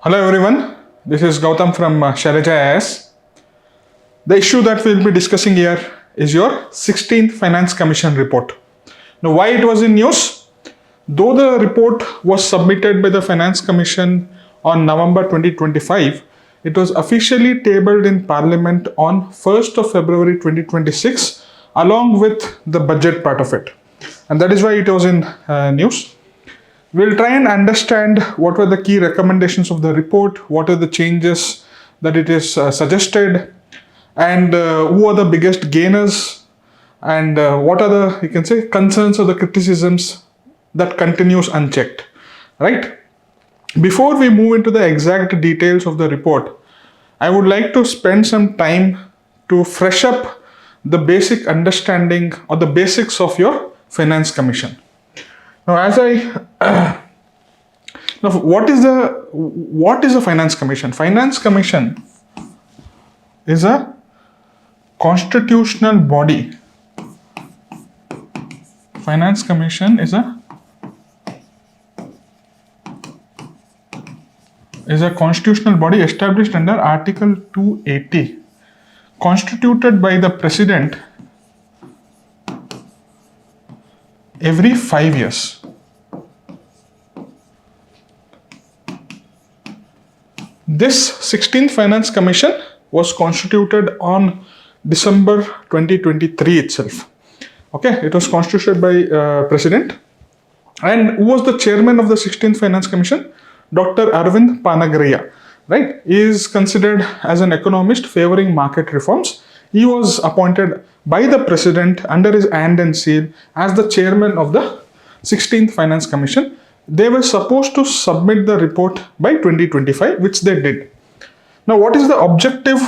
Hello everyone, this is Gautam from Shailaja IAS. The issue that we'll be discussing here is your 16th Finance Commission report. Now, why it was in news? Though the report was submitted by the Finance Commission on November 2025, it was officially tabled in Parliament on 1st of February 2026 along with the budget part of it. And that is why it was in news. We'll try and understand what were the key recommendations of the report, what are the changes that it is suggested, and who are the biggest gainers, and what are the, you can say, concerns or the criticisms that continues unchecked, right? Before we move into the exact details of the report, I would like to spend some time to fresh up the basic understanding or the basics of your Finance Commission. Now, what is a Finance Commission? Finance Commission is a constitutional body. Finance Commission is a constitutional body established under Article 280, constituted by the President every 5 years. This 16th Finance Commission was constituted on December 2023 itself. Okay, it was constituted by President. And who was the chairman of the 16th Finance Commission? Dr. Arvind Panagariya, right? He is considered as an economist favoring market reforms. He was appointed by the President under his hand and seal as the chairman of the 16th Finance Commission. They were supposed to submit the report by 2025, which they did. Now, what is the objective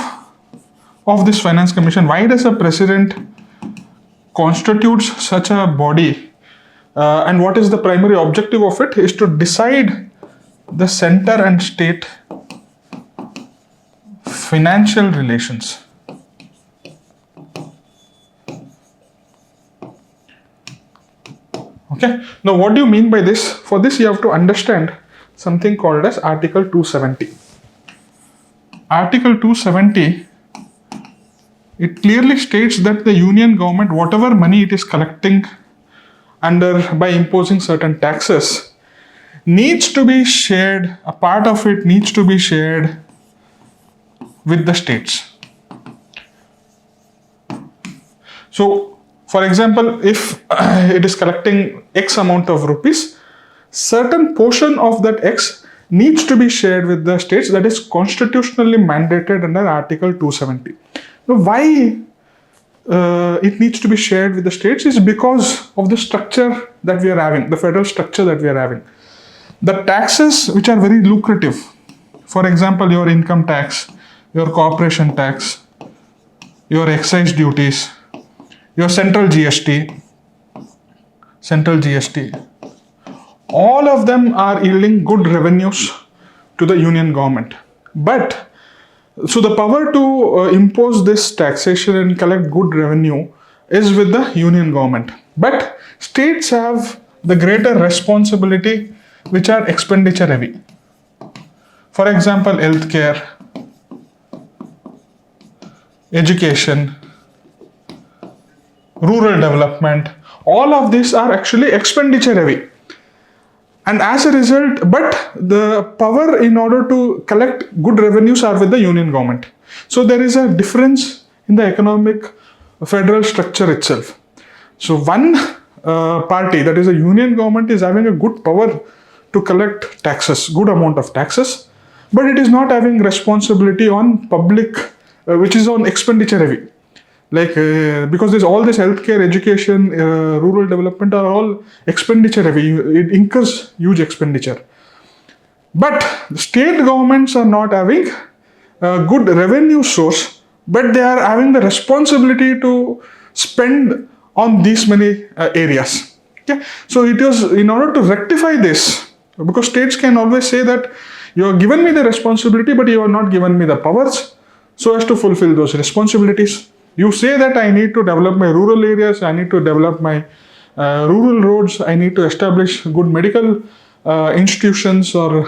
of this Finance Commission? Why does a President constitute such a body? And what is the primary objective of it? Is to decide the center and state financial relations. Okay. Now, what do you mean by this? For this, you have to understand something called as Article 270. Article 270, it clearly states that the union government, whatever money it is collecting by imposing certain taxes, needs to be shared, a part of it needs to be shared with the states. So, for example, if it is collecting X amount of rupees, certain portion of that X needs to be shared with the states. That is constitutionally mandated under Article 270. Now, why it needs to be shared with the states is because of the structure that we are having, the federal structure that we are having. The taxes which are very lucrative, for example, your income tax, your corporation tax, your excise duties, your central GST, all of them are yielding good revenues to the union government. But, so the power to impose this taxation and collect good revenue is with the union government. But states have the greater responsibility which are expenditure heavy. For example, healthcare, education, rural development, all of these are actually expenditure heavy. And as a result, but the power in order to collect good revenues are with the union government. So there is a difference in the economic federal structure itself. So one party, that is a union government, is having a good power to collect taxes, good amount of taxes, but it is not having responsibility on public, which is on expenditure heavy. Like because there's all this healthcare, education, rural development are all expenditure heavy. It incurs huge expenditure. But state governments are not having a good revenue source, but they are having the responsibility to spend on these many areas. Okay? So it is in order to rectify this, because states can always say that you have given me the responsibility, but you have not given me the powers so as to fulfill those responsibilities. You say that I need to develop my rural areas, I need to develop my rural roads, I need to establish good medical institutions or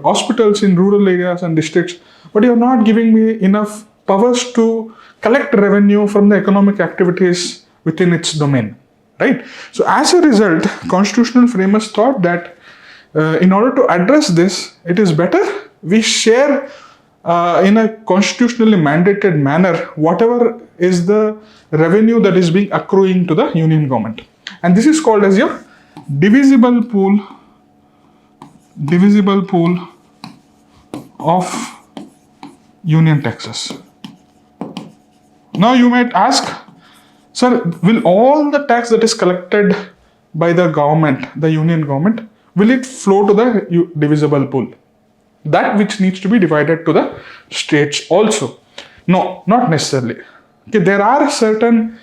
hospitals in rural areas and districts, but you're not giving me enough powers to collect revenue from the economic activities within its domain, right? So as a result, constitutional framers thought that in order to address this, it is better we share in a constitutionally mandated manner whatever is the revenue that is being accruing to the union government. And this is called as your divisible pool of union taxes. Now you might ask, sir, will all the tax that is collected by the government, the union government, will it flow to the divisible pool? That which needs to be divided to the states also? No, not necessarily. Okay, there are certain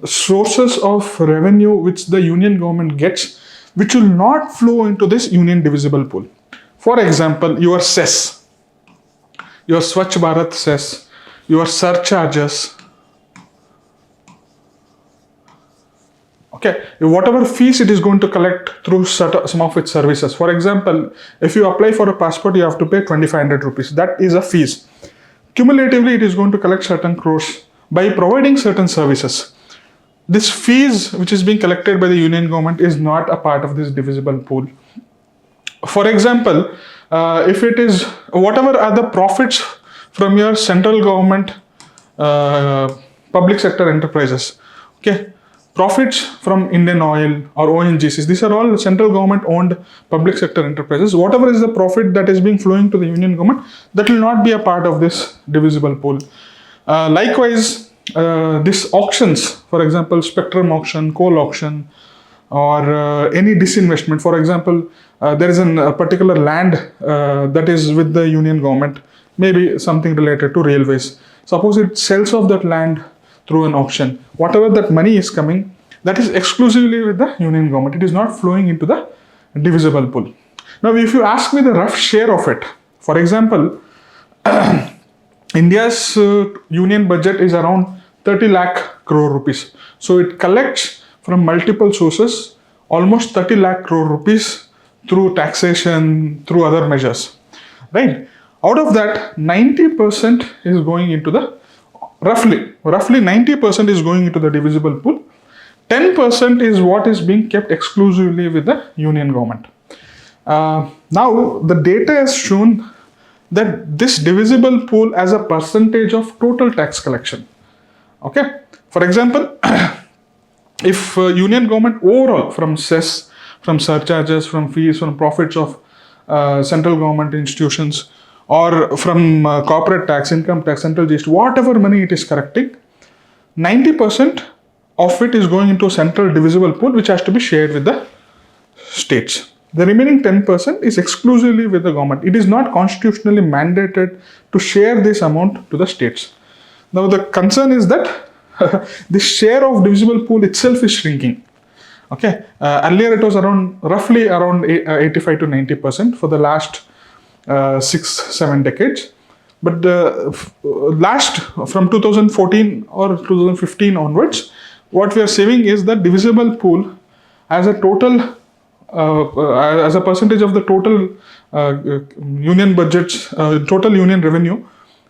sources of revenue which the union government gets, which will not flow into this union divisible pool. For example, your cess, your Swachh Bharat cess, your surcharges, okay, whatever fees it is going to collect through some of its services. For example, if you apply for a passport, you have to pay 2500 rupees. That is a fees. Cumulatively, it is going to collect certain crores by providing certain services. This fees which is being collected by the union government is not a part of this divisible pool. For example, if it is whatever are the profits from your central government public sector enterprises, okay, profits from Indian Oil or ONGCs, these are all central government owned public sector enterprises. Whatever is the profit that is being flowing to the union government, that will not be a part of this divisible pool. Likewise, this auctions, for example, spectrum auction, coal auction, or any disinvestment. For example, there is a particular land that is with the union government, maybe something related to railways. Suppose it sells off that land through an auction. Whatever that money is coming, that is exclusively with the union government. It is not flowing into the divisible pool. Now, if you ask me the rough share of it, for example, India's union budget is around 30 lakh crore rupees. So it collects from multiple sources almost 30 lakh crore rupees through taxation, through other measures, right? Out of that, 90% is going into the, roughly 90% is going into the divisible pool. 10% is what is being kept exclusively with the union government. Now, the data has shown that this divisible pool as a percentage of total tax collection. Okay, for example, if union government overall from cess, from surcharges, from fees, from profits of central government institutions, or from corporate tax, income tax, central GST, whatever money it is collecting, 90% of it is going into a central divisible pool which has to be shared with the states. The remaining 10% is exclusively with the government. It is not constitutionally mandated to share this amount to the states. Now, the concern is that the share of divisible pool itself is shrinking. Okay, earlier it was roughly around 85 to 90% for the last 6-7 decades. But the last, from 2014 or 2015 onwards, what we are seeing is that divisible pool as a total, as a percentage of the total union budgets, total union revenue,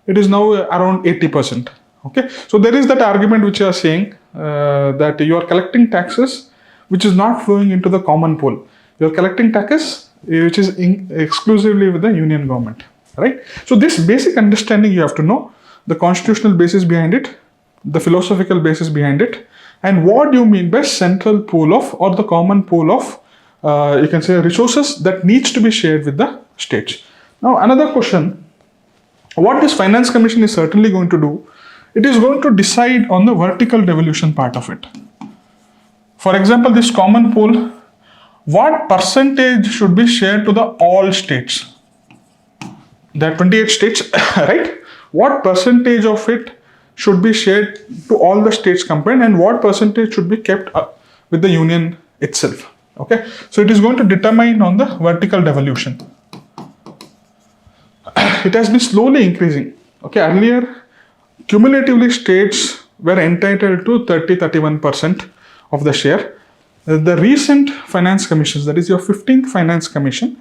it is now around 80%. Okay, so there is that argument which you are saying that you are collecting taxes which is not flowing into the common pool. You are collecting taxes which is exclusively with the union government, right? So this basic understanding you have to know, the constitutional basis behind it, the philosophical basis behind it, and what do you mean by central pool of, or the common pool of, you can say, resources that needs to be shared with the states. Now, another question, what this Finance Commission is certainly going to do, it is going to decide on the vertical devolution part of it. For example, this common pool, what percentage should be shared to the all states? There are 28 states, right? What percentage of it should be shared to all the states combined, and what percentage should be kept up with the union itself? Okay, so it is going to determine on the vertical devolution. It has been slowly increasing. Okay, earlier, cumulatively states were entitled to 30-31% of the share. The recent finance commissions, that is your 15th finance commission,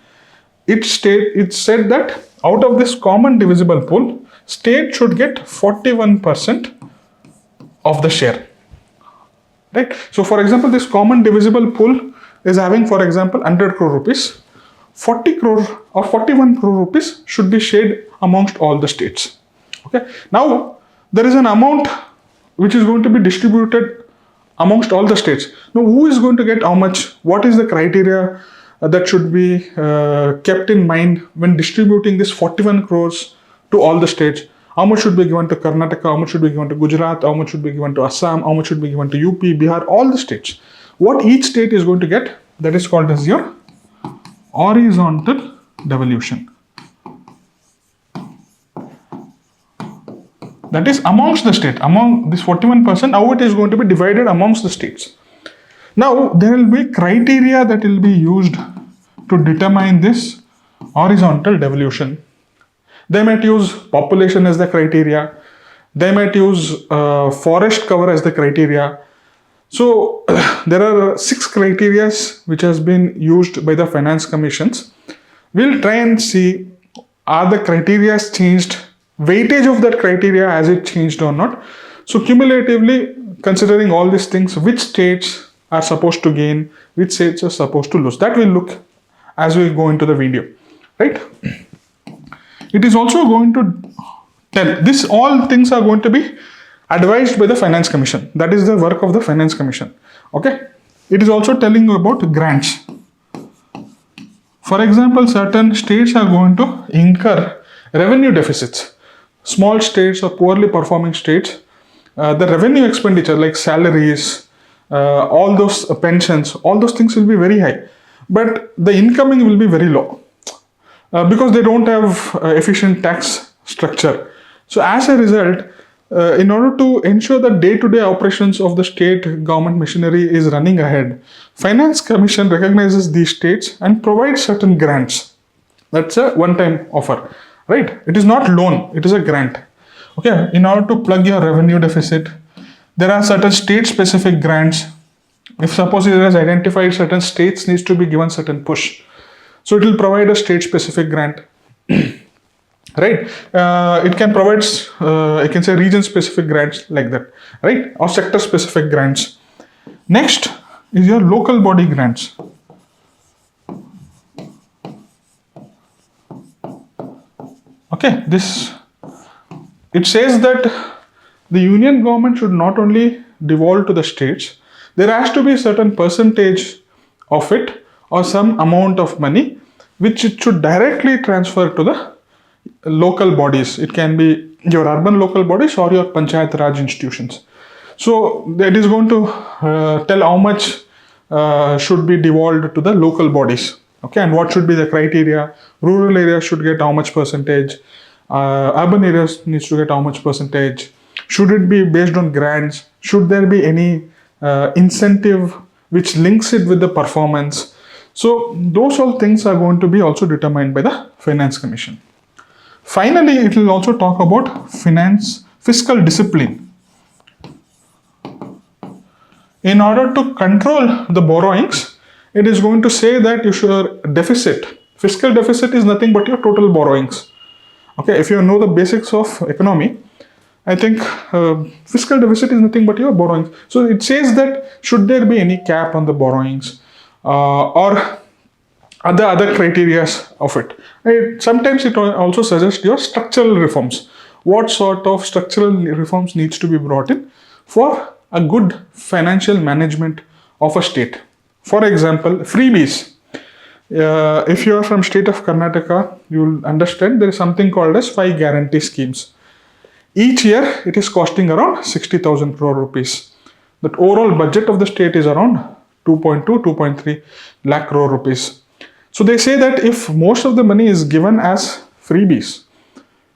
it said that out of this common divisible pool, state should get 41% of the share. Right? So for example, this common divisible pool is having, for example, 100 crore rupees. 40 crore or 41 crore rupees should be shared amongst all the states. Okay. Now there is an amount which is going to be distributed amongst all the states. Now who is going to get how much? What is the criteria that should be kept in mind when distributing this 41 crores to all the states? How much should be given to Karnataka? How much should be given to Gujarat? How much should be given to Assam? How much should be given to UP, Bihar? All the states. What each state is going to get, that is called as your horizontal devolution. That is amongst the state, among this 41%, how it is going to be divided amongst the states. Now, there will be criteria that will be used to determine this horizontal devolution. They might use population as the criteria. They might use forest cover as the criteria. So there are 6 criteria which has been used by the finance commissions. We'll try and see, are the criteria changed, weightage of that criteria, has it changed or not. So cumulatively, considering all these things, which states are supposed to gain, which states are supposed to lose, that we'll look as we go into the video, right? It is also going to tell, this all things are going to be advised by the finance commission. That is the work of the finance commission. Okay. It is also telling you about grants. For example, certain states are going to incur revenue deficits. Small states or poorly performing states, the revenue expenditure like salaries, all those pensions, all those things will be very high. But the incoming will be very low because they don't have efficient tax structure. So as a result, in order to ensure that day-to-day operations of the state government machinery is running ahead, Finance Commission recognizes these states and provides certain grants. That's a one-time offer, right? It is not loan, it is a grant. Okay, in order to plug your revenue deficit, there are certain state-specific grants. If suppose it has identified certain states needs to be given certain push, so it will provide a state-specific grant. Right? It can provide, I can say, region-specific grants like that, right? Or sector-specific grants. Next is your local body grants. Okay, it says that the union government should not only devolve to the states, there has to be a certain percentage of it or some amount of money which it should directly transfer to the local bodies. It can be your urban local bodies or your Panchayat Raj institutions. So that is going to tell how much should be devolved to the local bodies. Okay, and what should be the criteria? Rural areas should get how much percentage? Urban areas needs to get how much percentage? Should it be based on grants? Should there be any incentive which links it with the performance? So those all things are going to be also determined by the Finance Commission. Finally, it will also talk about fiscal discipline. In order to control the borrowings, it is going to say that your fiscal deficit is nothing but your total borrowings. Okay, if you know the basics of economy, I think fiscal deficit is nothing but your borrowings. So it says that should there be any cap on the borrowings or other criteria of it. Sometimes it also suggests your structural reforms. What sort of structural reforms needs to be brought in for a good financial management of a state. For example, freebies. If you are from state of Karnataka, you will understand there is something called as 5 guarantee schemes. Each year, it is costing around 60,000 crore rupees. The overall budget of the state is around 2.2, 2.3 lakh crore rupees. So they say that if most of the money is given as freebies,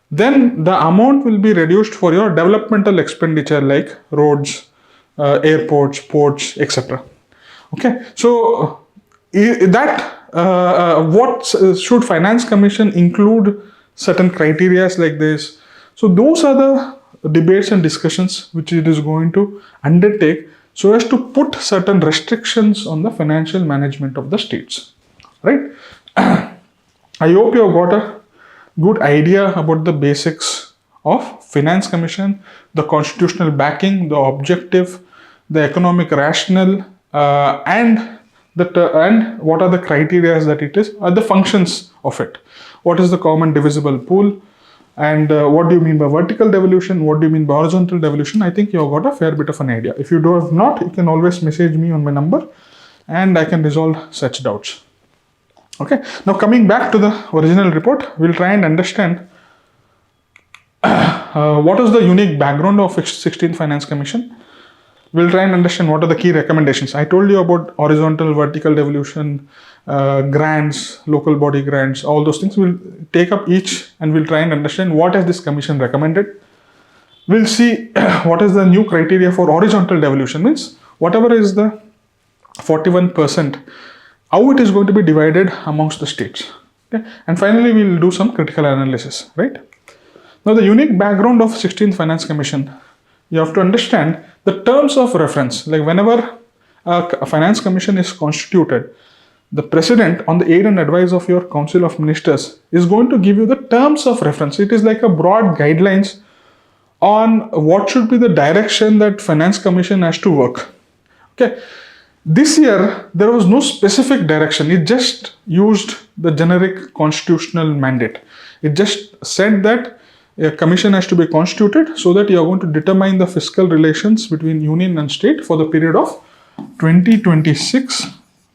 then the amount will be reduced for your developmental expenditure like roads, airports, ports, etc. Okay, so what should Finance Commission include certain criteria like this? So those are the debates and discussions which it is going to undertake so as to put certain restrictions on the financial management of the states, right? I hope you have got a good idea about the basics of Finance Commission, the constitutional backing, the objective, the economic rationale, and what are the criteria that it is, the functions of it. What is the common divisible pool, and what do you mean by vertical devolution? What do you mean by horizontal devolution? I think you have got a fair bit of an idea. If you do have not, you can always message me on my number, and I can resolve such doubts. Okay, now coming back to the original report, we'll try and understand what is the unique background of 16th Finance Commission. We'll try and understand what are the key recommendations. I told you about horizontal, vertical devolution, grants, local body grants, all those things. We'll take up each and we'll try and understand what has this commission recommended. We'll see what is the new criteria for horizontal devolution, means whatever is the 41%, how it is going to be divided amongst the states. Okay? And finally, we'll do some critical analysis, right? Now, the unique background of 16th Finance Commission, you have to understand the terms of reference. Like whenever a Finance Commission is constituted, the President, on the aid and advice of your Council of Ministers, is going to give you the terms of reference. It is like a broad guidelines on what should be the direction that Finance Commission has to work. Okay. This year, there was no specific direction. It just used the generic constitutional mandate. It just said that a commission has to be constituted so that you are going to determine the fiscal relations between union and state for the period of 2026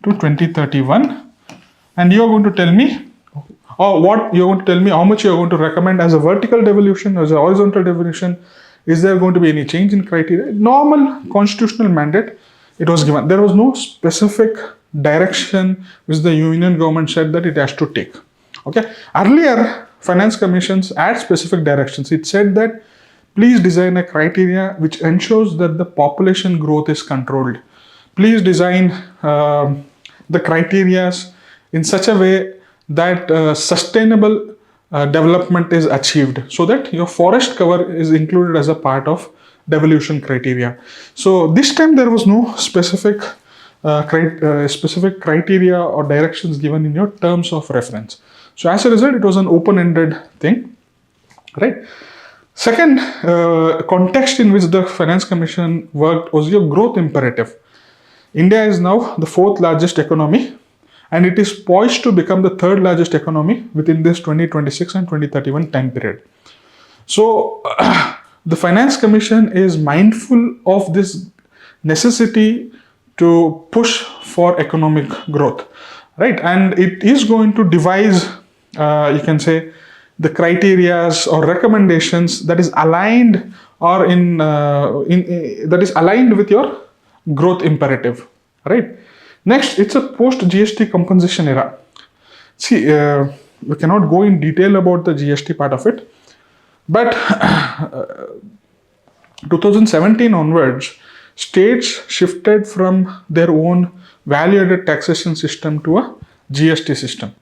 to 2031. And you are going to tell me, or what you're going to tell me, how much you're going to recommend as a vertical devolution, as a horizontal devolution. Is there going to be any change in criteria? Normal constitutional mandate. It was given. There was no specific direction which the union government said that it has to take. Okay. Earlier, Finance Commissions had specific directions. It said that please design a criteria which ensures that the population growth is controlled. Please design the criteria in such a way that sustainable development is achieved, so that your forest cover is included as a part of devolution criteria. So this time there was no specific criteria or directions given in your terms of reference. So as a result, it was an open-ended thing, right? Second context in which the Finance Commission worked was your growth imperative. India is now the 4th largest economy, and it is poised to become the 3rd largest economy within this 2026 and 2031 time period. So the Finance Commission is mindful of this necessity to push for economic growth, right? And it is going to devise, you can say, the criterias or recommendations that is aligned or that is aligned with your growth imperative, right? Next, it's a post-GST compensation era. See, we cannot go in detail about the GST part of it, but 2017 onwards, states shifted from their own value-added taxation system to a GST system.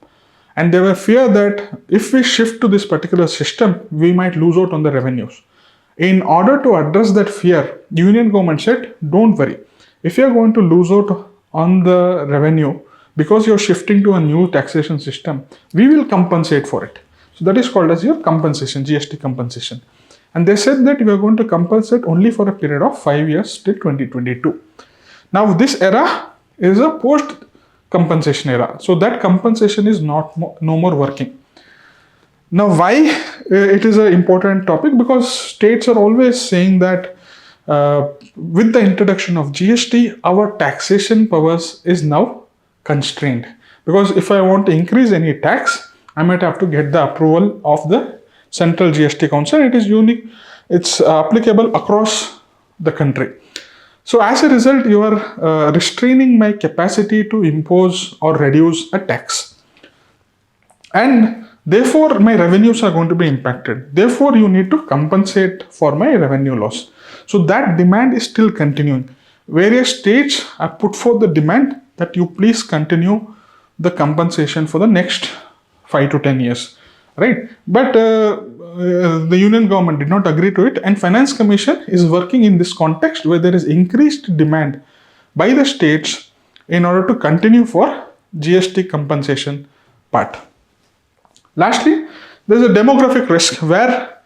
And there were fear that if we shift to this particular system, we might lose out on the revenues. In order to address that fear, the union government said, don't worry. If you're going to lose out on the revenue because you're shifting to a new taxation system, we will compensate for it. So that is called as your compensation, GST compensation. And they said that we are going to compensate only for a period of 5 years till 2022. Now this era is a post-compensation era. So that compensation is no more working. Now why it is an important topic? Because states are always saying that with the introduction of GST, our taxation powers is now constrained. Because if I want to increase any tax, I might have to get the approval of the Central GST Council. It is unique. It's applicable across the country. So as a result, you are restraining my capacity to impose or reduce a tax. And therefore, my revenues are going to be impacted. Therefore, you need to compensate for my revenue loss. So that demand is still continuing. Various states have put forth the demand that you please continue the compensation for the next 5 to 10 years. right? But the union government did not agree to it, and Finance Commission is working in this context where there is increased demand by the states in order to continue for GST compensation part. Lastly, there is a demographic risk where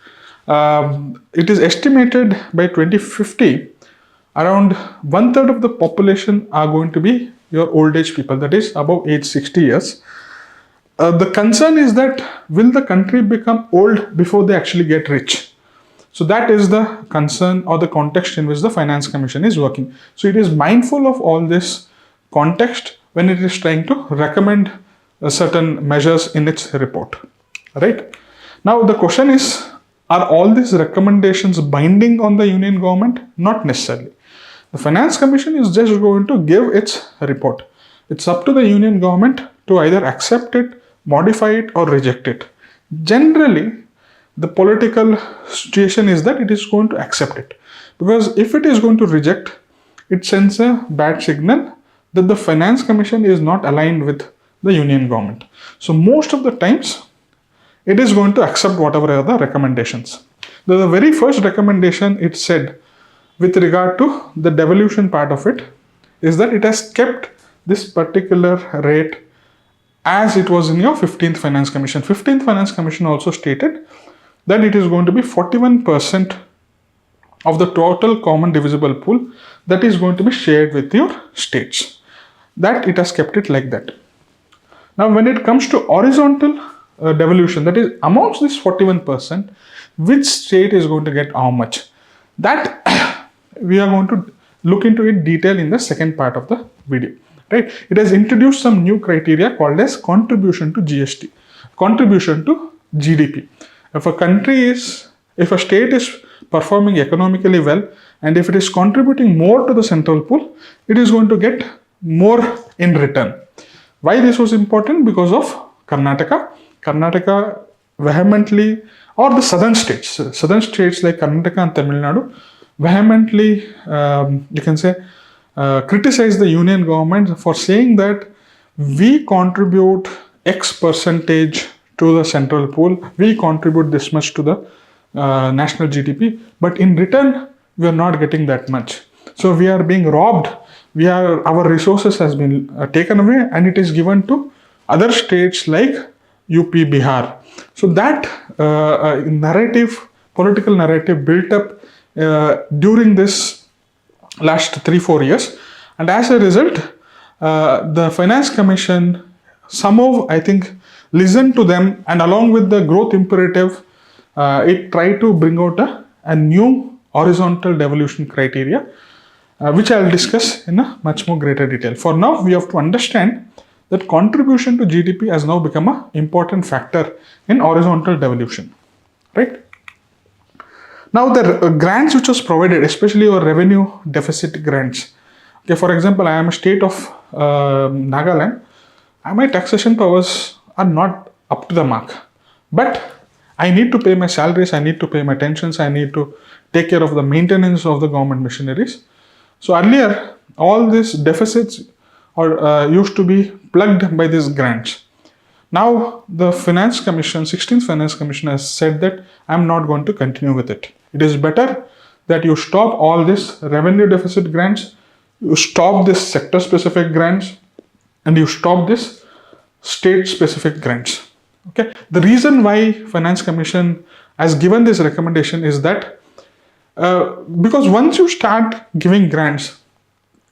it is estimated by 2050 around one third of the population are going to be your old age people, that is above age 60 years. The concern is that will the country become old before they actually get rich? So that is the concern or the context in which the Finance Commission is working. So it is mindful of all this context when it is trying to recommend certain measures in its report, right? Now the question is, are all these recommendations binding on the union government? Not necessarily. The Finance Commission is just going to give its report. It's up to the union government to either accept it, modify it, or reject it. Generally, the political situation is that it is going to accept it, because if it is going to reject, it sends a bad signal that the Finance Commission is not aligned with the union government. So most of the times, it is going to accept whatever are the recommendations. The very first recommendation it said with regard to the devolution part of it is that it has kept this particular rate as it was in your 15th Finance Commission. 15th Finance Commission also stated that it is going to be 41% of the total common divisible pool that is going to be shared with your states. That it has kept it like that. Now when it comes to horizontal devolution, that is amongst this 41%, which state is going to get how much? That we are going to look into in detail in the second part of the video. Right? It has introduced some new criteria called as contribution to GST, contribution to GDP. If a state is performing economically well, and if it is contributing more to the central pool, it is going to get more in return. Why this was important? Because of Karnataka. Karnataka vehemently, or the southern states like Karnataka and Tamil Nadu, vehemently, you can say, criticize the union government for saying that we contribute X percentage to the central pool, we contribute this much to the national GDP, but in return, we are not getting that much. So we are being robbed. Our resources has been taken away, and it is given to other states like UP, Bihar. So that political narrative built up during this last 3-4 years, and as a result, the Finance Commission somehow, I think, listened to them, and along with the growth imperative, it tried to bring out a new horizontal devolution criteria, which I will discuss in a much more greater detail. For now, we have to understand that contribution to GDP has now become an important factor in horizontal devolution, right? Now the grants which was provided, especially your revenue deficit grants. Okay, for example, I am a state of Nagaland, my taxation powers are not up to the mark, but I need to pay my salaries, I need to pay my pensions, I need to take care of the maintenance of the government machineries. So earlier, all these deficits used to be plugged by these grants. Now the Finance Commission, 16th Finance Commission has said that I am not going to continue with it. It is better that you stop all this revenue deficit grants, you stop this sector specific grants, and you stop this state specific grants. Okay. The reason why Finance Commission has given this recommendation is that because once you start giving grants,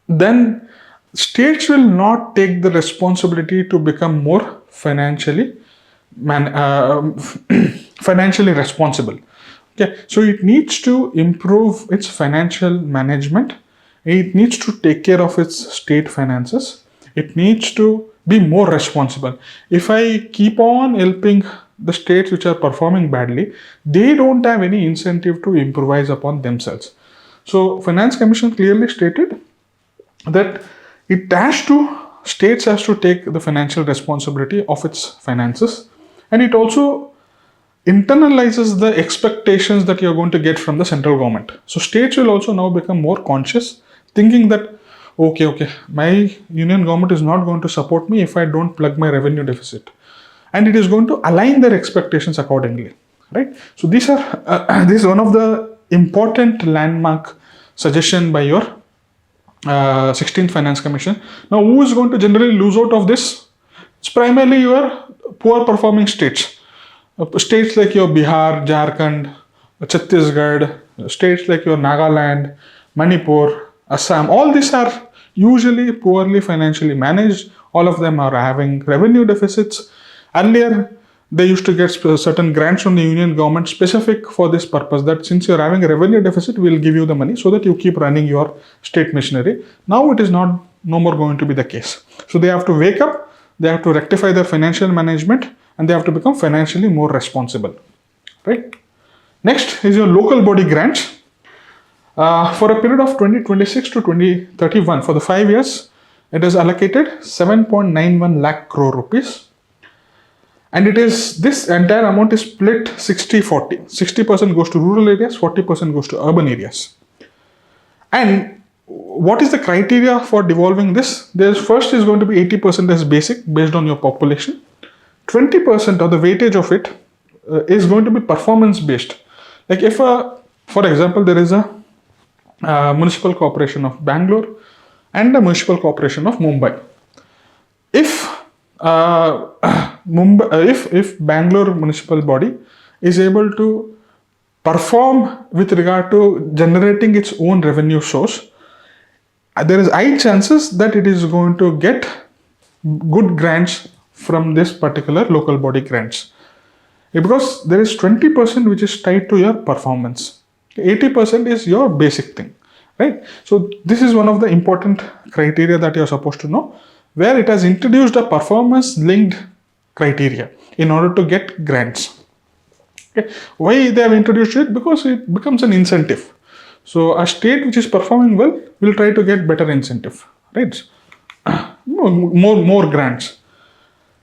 then states will not take the responsibility to become more financially responsible. Okay, so it needs to improve its financial management. It needs to take care of its state finances. It needs to be more responsible. If I keep on helping the states which are performing badly, they don't have any incentive to improvise upon themselves. So Finance Commission clearly stated that states has to take the financial responsibility of its finances, and it also internalizes the expectations that you're going to get from the central government. So states will also now become more conscious, thinking that okay, my union government is not going to support me if I don't plug my revenue deficit. and it is going to align their expectations accordingly, right? So these are this is one of the important landmark suggestion by your 16th Finance Commission. Now, who is going to generally lose out of this? It's primarily your poor performing states. States like your Bihar, Jharkhand, Chhattisgarh, states like your Nagaland, Manipur, Assam, all these are usually poorly financially managed. All of them are having revenue deficits. Earlier, they used to get certain grants from the union government specific for this purpose, that since you're having a revenue deficit, we'll give you the money so that you keep running your state machinery. Now it is no more going to be the case. So they have to wake up, they have to rectify their financial management, and they have to become financially more responsible, right? Next is your local body grants. For a period of 2026 to 2031, for the 5 years, it is allocated 7.91 lakh crore rupees. And it is, this entire amount is split 60-40. 60% goes to rural areas, 40% goes to urban areas. And what is the criteria for devolving this? There's first is going to be 80% as basic based on your population. 20% of the weightage of it is going to be performance based. Like if, for example, there is a municipal corporation of Bangalore and a municipal corporation of Mumbai. If if Bangalore municipal body is able to perform with regard to generating its own revenue source, there is high chances that it is going to get good grants from this particular local body grants, because there is 20% which is tied to your performance. 80% is your basic thing, right? So this is one of the important criteria that you are supposed to know, where it has introduced a performance linked criteria in order to get grants. Okay. Why they have introduced it? Because it becomes an incentive. So a state which is performing well will try to get better incentive, right? More grants.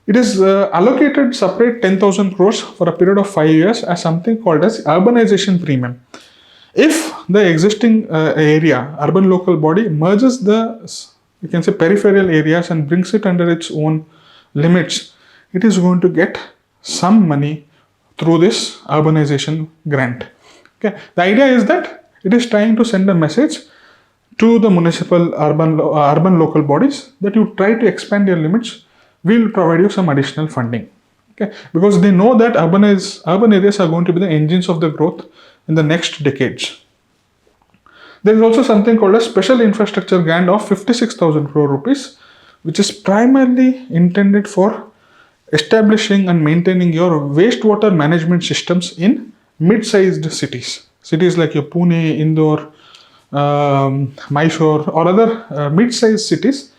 It is allocated separate 10,000 crores for a period of 5 years as something called as urbanization premium. If the existing area, urban local body, merges the, you can say, peripheral areas and brings it under its own limits, it is going to get some money through this urbanization grant. Okay. The idea is that it is trying to send a message to the municipal urban local bodies that you try to expand your limits, we will provide you some additional funding. Okay. Because they know that urban areas are going to be the engines of the growth in the next decades. There is also something called a special infrastructure grant of 56,000 crore rupees, which is primarily intended for establishing and maintaining your wastewater management systems in mid-sized cities. Cities like your Pune, Indore, Mysore, or other mid-sized cities.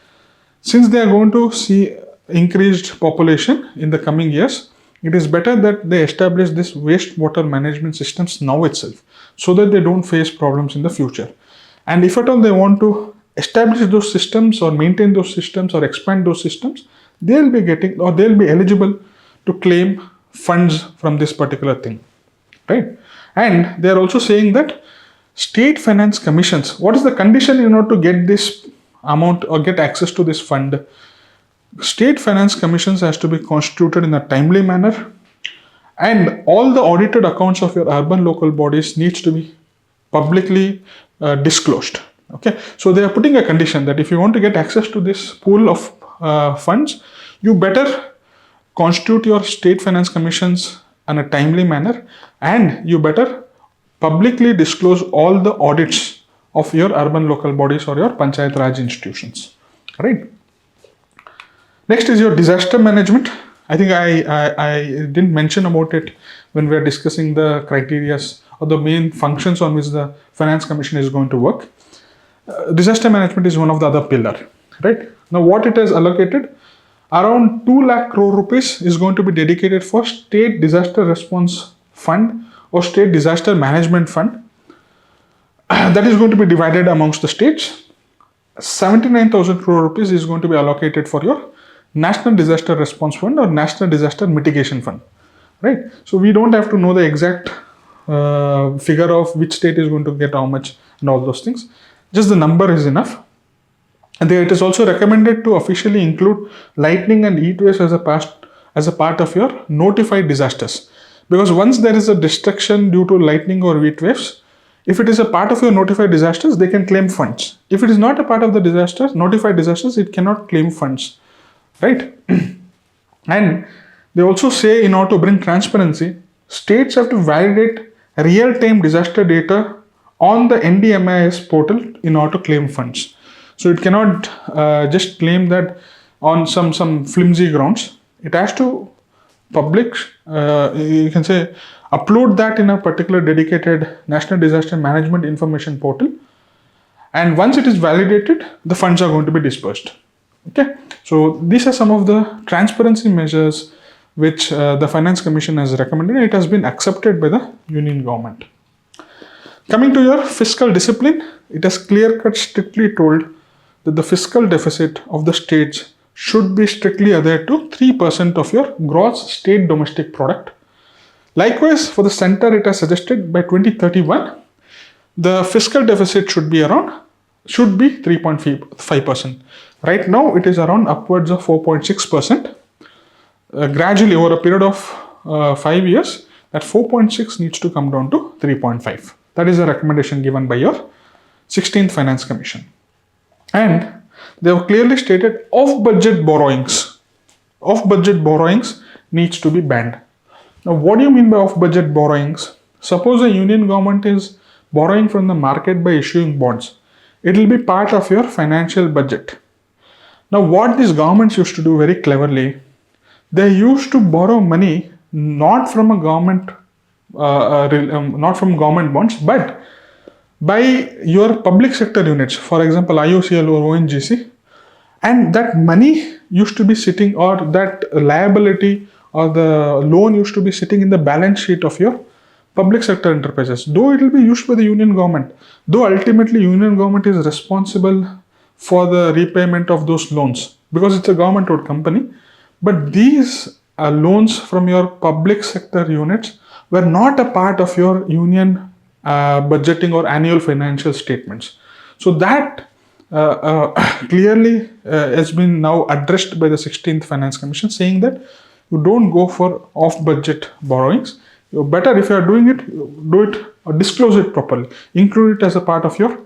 Since they are going to see increased population in the coming years, it is better that they establish this wastewater management systems now itself, so that they don't face problems in the future. And if at all they want to establish those systems or maintain those systems or expand those systems, they'll be getting, or they'll be eligible to claim funds from this particular thing, right? And they're also saying that state finance commissions, what is the condition in order to get this amount or get access to this fund? State finance commissions has to be constituted in a timely manner, and all the audited accounts of your urban local bodies needs to be publicly disclosed. Okay, so they are putting a condition that if you want to get access to this pool of funds, you better constitute your state finance commissions in a timely manner, and you better publicly disclose all the audits of your urban local bodies or your Panchayat Raj institutions, right? Next is your disaster management. I think I didn't mention about it when we are discussing the criteria or the main functions on which the Finance Commission is going to work. Disaster management is one of the other pillar, right? Now what it has allocated, around 2 lakh crore rupees is going to be dedicated for state disaster response fund or state disaster management fund. That is going to be divided amongst the states. 79,000 crore rupees is going to be allocated for your National Disaster Response Fund or National Disaster Mitigation Fund, right? So we don't have to know the exact figure of which state is going to get how much and all those things. Just the number is enough. And it is also recommended to officially include lightning and heat waves as a as a part of your notified disasters. Because once there is a destruction due to lightning or heat waves, if it is a part of your notified disasters, they can claim funds. If it is not a part of the disasters, notified disasters, it cannot claim funds, right? And they also say, in order to bring transparency, states have to validate real-time disaster data on the NDMIS portal in order to claim funds. So it cannot just claim that on some flimsy grounds. It has to you can say, upload that in a particular dedicated National Disaster Management Information Portal. And once it is validated, the funds are going to be dispersed. Okay, so these are some of the transparency measures which the Finance Commission has recommended. It has been accepted by the Union government. Coming to your fiscal discipline, it has clear-cut strictly told that the fiscal deficit of the states should be strictly adhered to 3% of your gross state domestic product. Likewise, for the center, it has suggested by 2031, the fiscal deficit should be 3.5%. Right now, it is around upwards of 4.6%. Gradually, over a period of 5 years, that 4.6 needs to come down to 3.5. That is a recommendation given by your 16th Finance Commission. And they have clearly stated off-budget borrowings needs to be banned. Now, what do you mean by off-budget borrowings? Suppose a union government is borrowing from the market by issuing bonds. It will be part of your financial budget. Now, what these governments used to do very cleverly, they used to borrow money not from a government, not from government bonds, but by your public sector units, for example, IOCL or ONGC, and that money used to be sitting, or that liability or the loan used to be sitting in the balance sheet of your public sector enterprises, though it will be used by the union government, though ultimately union government is responsible for the repayment of those loans because it's a government-owned company, but these loans from your public sector units were not a part of your union budgeting or annual financial statements. So that clearly has been now addressed by the 16th Finance Commission, saying that you don't go for off-budget borrowings. You're better, if you are doing it, do it or disclose it properly. Include it as a part of your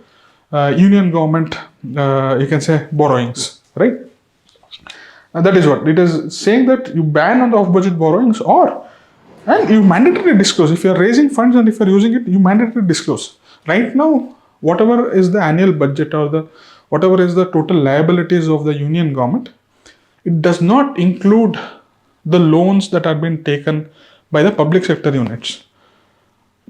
union government, you can say, borrowings, right? And that is what it is saying, that you ban on the off-budget borrowings, and you mandatorily disclose. If you are raising funds and if you are using it, you mandatorily disclose. Right now, whatever is the annual budget or whatever is the total liabilities of the union government, it does not include the loans that are being taken by the public sector units.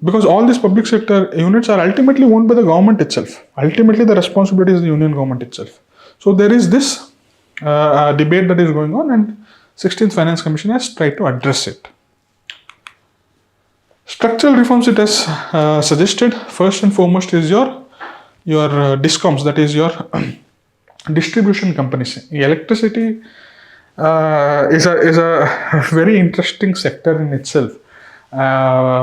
Because all these public sector units are ultimately owned by the government itself. Ultimately, the responsibility is the union government itself. So there is this debate that is going on, and 16th Finance Commission has tried to address it. Structural reforms it has suggested, first and foremost, is your DISCOMs, that is your distribution companies. Electricity is a very interesting sector in itself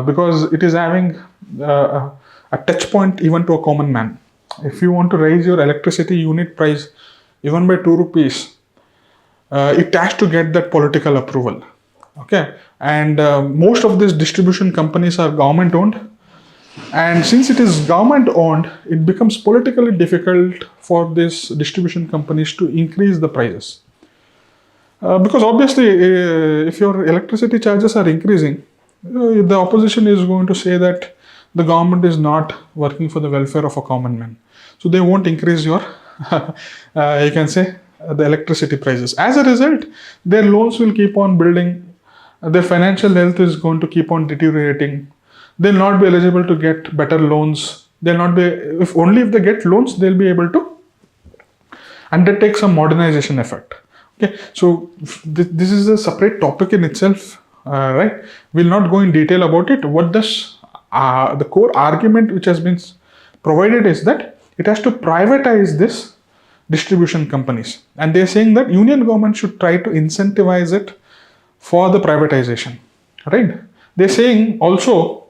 because it is having a touch point even to a common man. If you want to raise your electricity unit price even by 2 rupees, it has to get that political approval. Okay, and most of these distribution companies are government owned, and since it is government owned, it becomes politically difficult for these distribution companies to increase the prices. Because obviously, if your electricity charges are increasing, the opposition is going to say that the government is not working for the welfare of a common man. So they won't increase your, you can say, the electricity prices. As a result, their loans will keep on building. Their financial health is going to keep on deteriorating. They'll not be eligible to get better loans. They'll not be, if they get loans, they'll be able to undertake some modernization effort. Okay, so this is a separate topic in itself, right? We'll not go in detail about it. What does the core argument which has been provided is that it has to privatize this distribution companies, and they're saying that union government should try to incentivize it for the privatization, right? They're saying also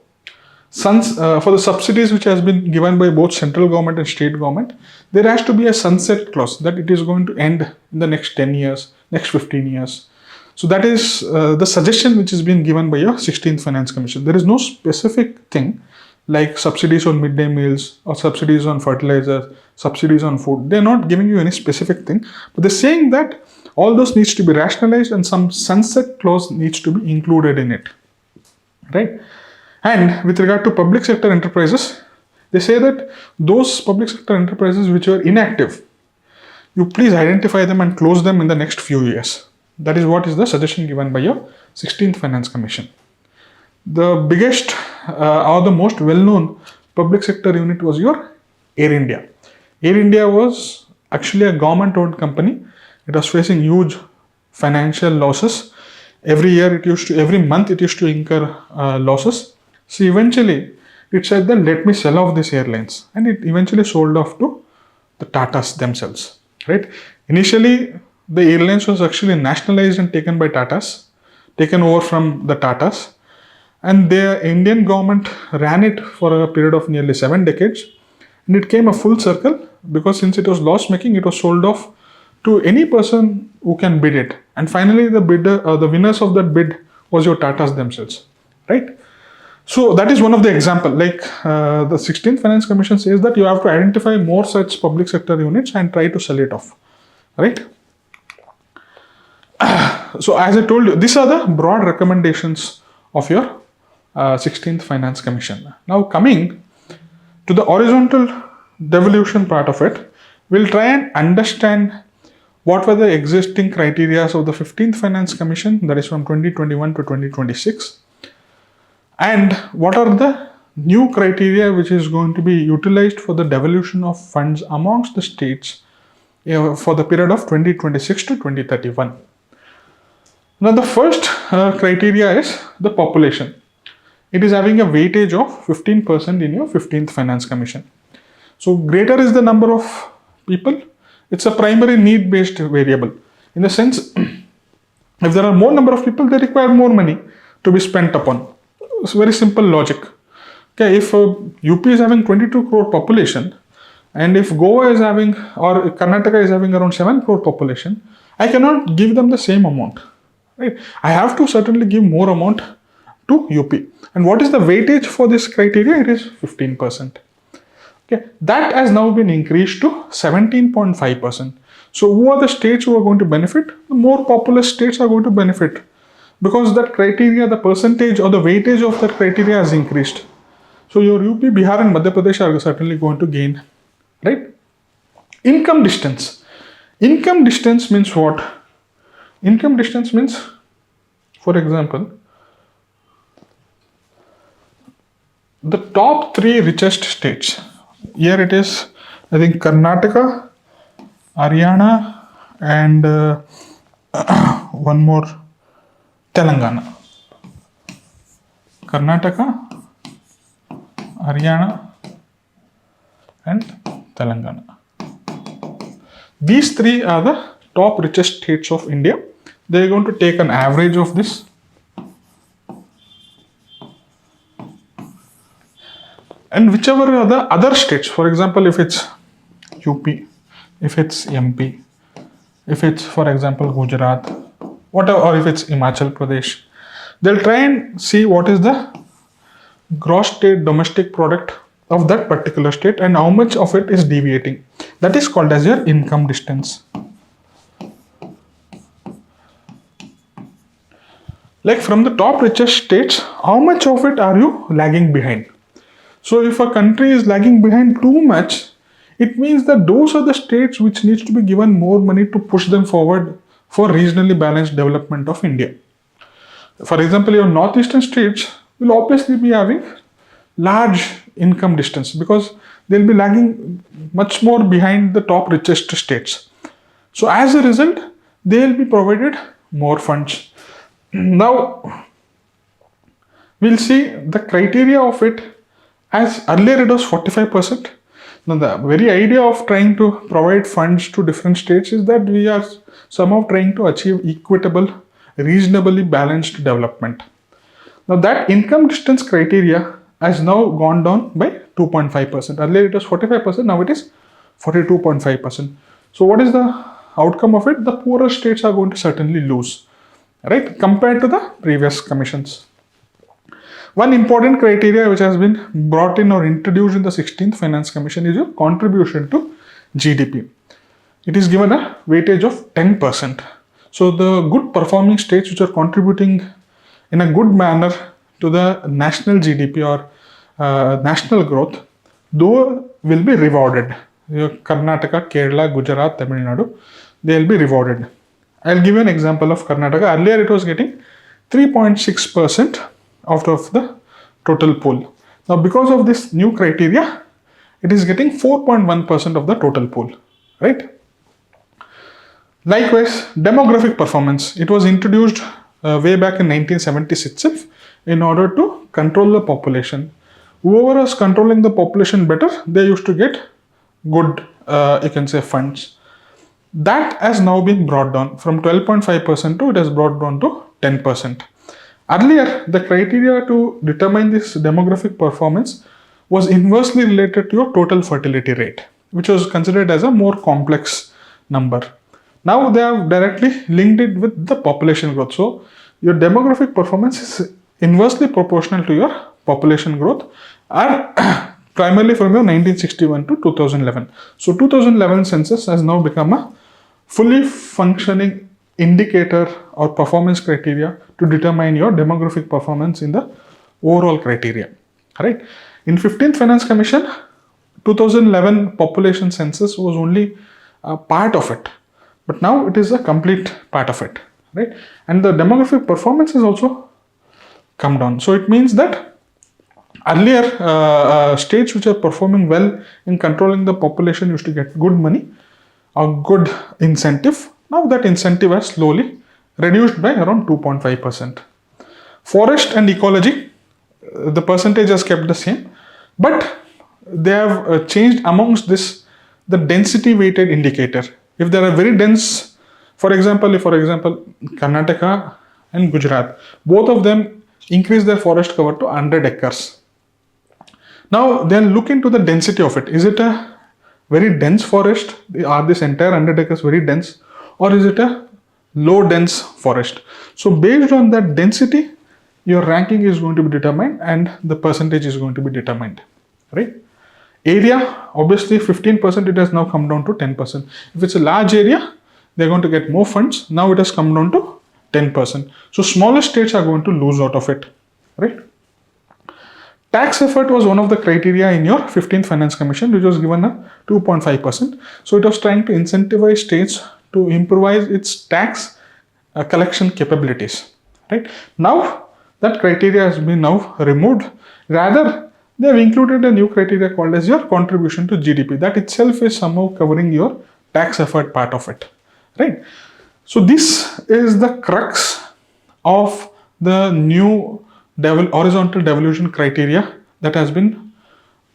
for the subsidies which has been given by both central government and state government, there has to be a sunset clause that it is going to end in the next 10 years, next 15 years. So that is the suggestion which is being given by your 16th Finance Commission. There is no specific thing like subsidies on midday meals or subsidies on fertilizer, subsidies on food. They're not giving you any specific thing, but they're saying that all those needs to be rationalized and some sunset clause needs to be included in it, right? And with regard to public sector enterprises, they say that those public sector enterprises which are inactive, you please identify them and close them in the next few years. That is what is the suggestion given by your 16th Finance Commission. The biggest or the most well-known public sector unit was your Air India. Air India was actually a government-owned company. It was facing huge financial losses. Every month it used to incur losses. So eventually it said that let me sell off these airlines, and it eventually sold off to the Tatas themselves, right? Initially the airlines was actually nationalized and taken by Tatas, taken over from the Tatas, and the Indian government ran it for a period of nearly 7 decades, and it came a full circle because since it was loss making, it was sold off to any person who can bid it, and finally the winners of that bid was your Tatas themselves, right? So that is one of the example. Like the 16th Finance Commission says that you have to identify more such public sector units and try to sell it off, right? So as I told you, these are the broad recommendations of your 16th Finance Commission. Now coming to the horizontal devolution part of it, we'll try and understand what were the existing criteria of the 15th Finance Commission, that is from 2021 to 2026, and what are the new criteria which is going to be utilized for the devolution of funds amongst the states for the period of 2026 to 2031. Now the first criteria is the population. It is having a weightage of 15% in your 15th Finance Commission. So greater is the number of people, it's a primary need based variable. In the sense, if there are more number of people, they require more money to be spent upon. It's very simple logic. Okay, if UP is having 22 crore population, and if Goa is having, or Karnataka is having around 7 crore population, I cannot give them the same amount, right? I have to certainly give more amount to UP. And what is the weightage for this criteria? It is 15%. Okay, that has now been increased to 17.5%. So who are the states who are going to benefit? The more populous states are going to benefit, because that criteria, the percentage or the weightage of that criteria has increased. So your UP, Bihar and Madhya Pradesh are certainly going to gain, right? Income distance. Income distance means what? Income distance means, for example, the top 3 richest states. Here it is, I think Karnataka, Haryana, and one more, Telangana. Karnataka, Haryana, and Telangana. These 3 are the top richest states of India. They are going to take an average of this. And whichever are the other states, for example, if it's UP, if it's MP, if it's, for example, Gujarat, whatever, or if it's Himachal Pradesh, they'll try and see what is the gross state domestic product of that particular state and how much of it is deviating. That is called as your income distance. Like from the top richest states, how much of it are you lagging behind? So if a country is lagging behind too much, it means that those are the states which needs to be given more money to push them forward for regionally balanced development of India. For example, your northeastern states will obviously be having large income distance because they'll be lagging much more behind the top richest states. So as a result, they'll be provided more funds. Now, we'll see the criteria of it. As earlier it was 45%. Now the very idea of trying to provide funds to different states is that we are somehow trying to achieve equitable, reasonably balanced development. Now that income distance criteria has now gone down by 2.5%. Earlier it was 45%, now it is 42.5%. So what is the outcome of it? The poorer states are going to certainly lose. right, compared to the previous commissions. One important criteria which has been brought in or introduced in the 16th Finance Commission is your contribution to GDP. It is given a weightage of 10%. So the good performing states which are contributing in a good manner to the national GDP or national growth, though will be rewarded. Karnataka, Kerala, Gujarat, Tamil Nadu, they will be rewarded. I'll give you an example of Karnataka. Earlier it was getting 3.6% out of the total pool. Now because of this new criteria, it is getting 4.1% of the total pool, right? Likewise, demographic performance. It was introduced way back in 1970s itself in order to control the population. Whoever was controlling the population better, they used to get good, you can say, funds. That has now been brought down from 12.5% to it has brought down to 10%. Earlier, the criteria to determine this demographic performance was inversely related to your total fertility rate, which was considered as a more complex number. Now they have directly linked it with the population growth. So your demographic performance is inversely proportional to your population growth, and primarily from your 1961 to 2011. So 2011 census has now become a fully functioning indicator or performance criteria to determine your demographic performance in the overall criteria, right? In 15th Finance Commission, 2011 population census was only a part of it, but now it is a complete part of it, right? And the demographic performance has also come down. So it means that earlier states which are performing well in controlling the population used to get good money or good incentive. Now that incentive has slowly reduced by around 2.5%. Forest and ecology, the percentage has kept the same, but they have changed amongst this the density weighted indicator. If there are very dense, for example, Karnataka and Gujarat, both of them increase their forest cover to 100 acres. Now then look into the density of it. Is it a very dense forest? Are this entire 100 acres very dense? Or is it a low dense forest? So based on that density, your ranking is going to be determined and the percentage is going to be determined, right? Area, obviously 15%, it has now come down to 10%. If it's a large area, they're going to get more funds. Now it has come down to 10%. So smaller states are going to lose out of it, right? Tax effort was one of the criteria in your 15th Finance Commission, which was given a 2.5%. So it was trying to incentivize states to improvise its tax collection capabilities, right? Now that criteria has been now removed. Rather, they have included a new criteria called as your contribution to GDP. That itself is somehow covering your tax effort part of it, right? So this is the crux of the new horizontal devolution criteria that has been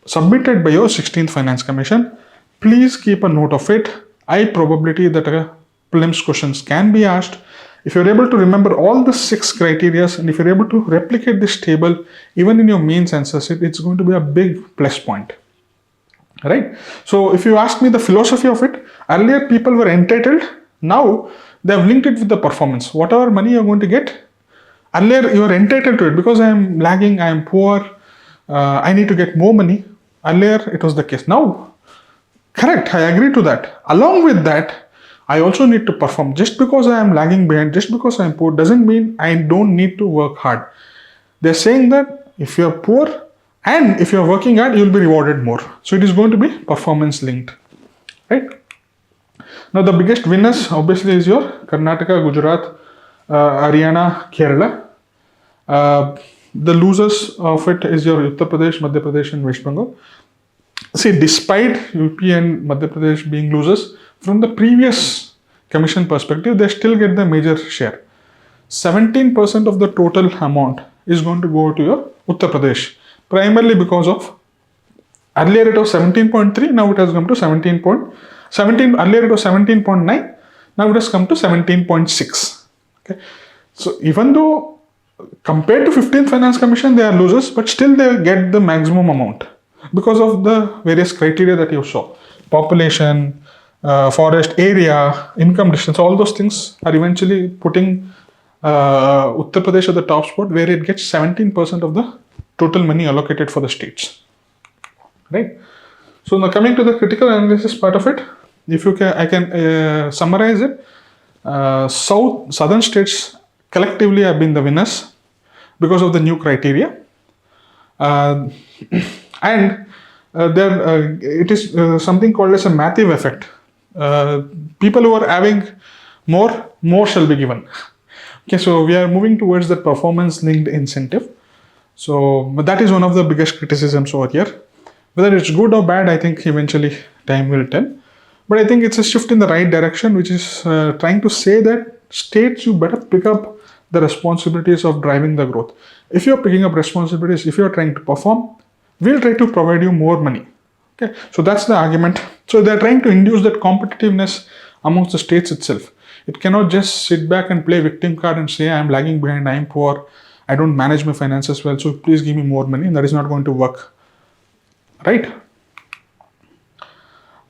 submitted by your 16th Finance Commission. Please keep a note of it. High probability that prelims questions can be asked. If you're able to remember all the 6 criteria and if you're able to replicate this table even in your main census, it's going to be a big plus point, right? So if you ask me the philosophy of it, earlier people were entitled. Now they have linked it with the performance. Whatever money you're going to get, earlier you are entitled to it because I am lagging, I am poor, I need to get more money. Earlier it was the case. Now, correct, I agree to that. Along with that, I also need to perform. Just because I am lagging behind, just because I am poor, doesn't mean I don't need to work hard. They're saying that if you are poor and if you are working hard, you will be rewarded more. So it is going to be performance linked, right? Now the biggest winners obviously is your Karnataka, Gujarat, Haryana, Kerala. The losers of it is your Uttar Pradesh, Madhya Pradesh and West Bengal. See, despite UP and Madhya Pradesh being losers, from the previous commission perspective, they still get the major share. 17% of the total amount is going to go to your Uttar Pradesh, primarily because of earlier it was 17.3, now it has come to 17.17. Earlier it was 17.9, now it has come to 17.6. Okay, so even though compared to 15th Finance Commission, they are losers, but still they get the maximum amount because of the various criteria that you saw: population, forest area, income distance. All those things are eventually putting Uttar Pradesh at the top spot, where it gets 17% of the total money allocated for the states. Right. So now coming to the critical analysis part of it, if you can, I can summarize it. Southern states collectively have been the winners because of the new criteria, and it is something called as a Matthew effect. People who are having more shall be given. Okay, so we are moving towards the performance-linked incentive. So, but that is one of the biggest criticisms over here. Whether it's good or bad, I think eventually time will tell. But I think it's a shift in the right direction, which is trying to say that states, you better pick up the responsibilities of driving the growth. If you're picking up responsibilities, if you're trying to perform, we'll try to provide you more money. Okay, so that's the argument. So they're trying to induce that competitiveness amongst the states itself. It cannot just sit back and play victim card and say, I'm lagging behind, I'm poor, I don't manage my finances well, so please give me more money. And that is not going to work. Right?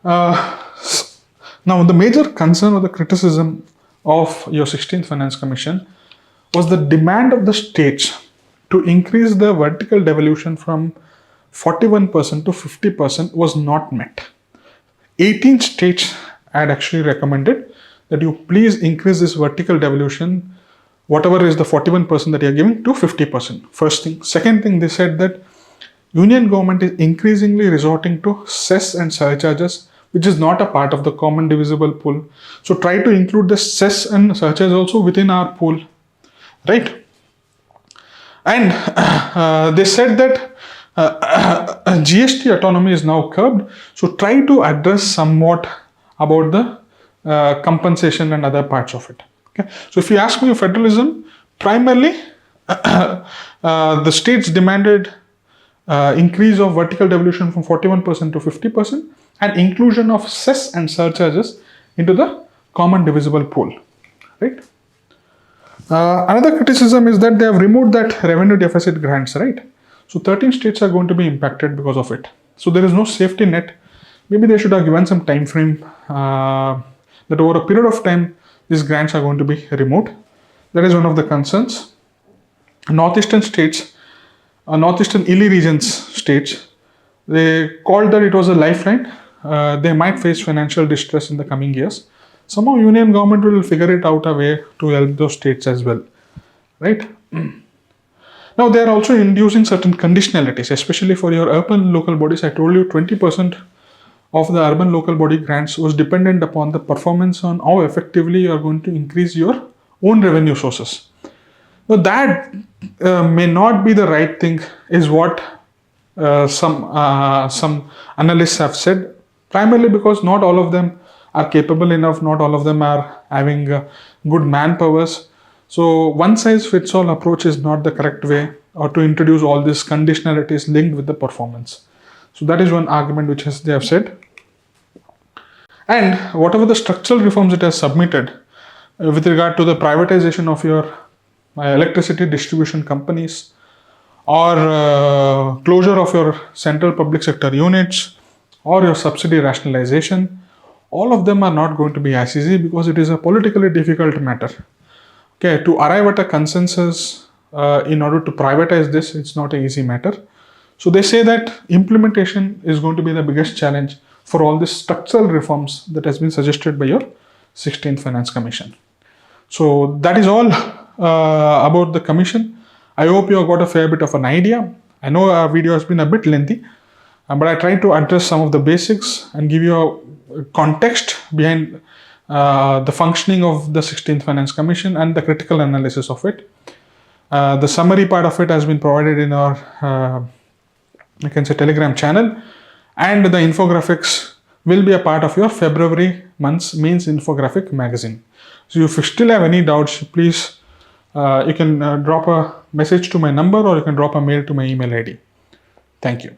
Now, the major concern or the criticism of your 16th Finance Commission was the demand of the states to increase the vertical devolution from 41% to 50% was not met. 18 states had actually recommended that you please increase this vertical devolution, whatever is the 41% that you are giving, to 50%. First thing. Second thing, they said that Union government is increasingly resorting to cess and surcharges, which is not a part of the common divisible pool. So try to include the cess and surcharge also within our pool, right? And they said that GST autonomy is now curbed. So try to address somewhat about the compensation and other parts of it. Okay. So if you ask me of federalism, primarily the states demanded increase of vertical devolution from 41% to 50% and inclusion of cess and surcharges into the common divisible pool, right? Another criticism is that they have removed that revenue deficit grants, right? So 13 states are going to be impacted because of it. So there is no safety net. Maybe they should have given some time frame that over a period of time these grants are going to be removed. That is one of the concerns. Northeastern states, Northeastern Illy regions states, they called that it was a lifeline. They might face financial distress in the coming years. Somehow Union government will figure it out a way to help those states as well, right? Now they are also inducing certain conditionalities, especially for your urban local bodies. I told you 20% of the urban local body grants was dependent upon the performance on how effectively you are going to increase your own revenue sources. Now that may not be the right thing, is what some analysts have said, primarily because not all of them are capable enough, not all of them are having good manpowers. So one size fits all approach is not the correct way, or to introduce all these conditionalities linked with the performance. So that is one argument which they have said. And whatever the structural reforms it has submitted with regard to the privatization of your electricity distribution companies, or closure of your central public sector units, or your subsidy rationalization, all of them are not going to be as easy because it is a politically difficult matter. Okay, to arrive at a consensus in order to privatize this, it's not an easy matter. So they say that implementation is going to be the biggest challenge for all these structural reforms that has been suggested by your 16th Finance Commission. So that is all about the commission. I hope you have got a fair bit of an idea. I know our video has been a bit lengthy, but I tried to address some of the basics and give you a context behind the functioning of the 16th Finance Commission and the critical analysis of it. The summary part of it has been provided in our, you can say, Telegram channel, and the infographics will be a part of your February month's mains infographic magazine. So if you still have any doubts, please, you can drop a message to my number, or you can drop a mail to my email ID. Thank you.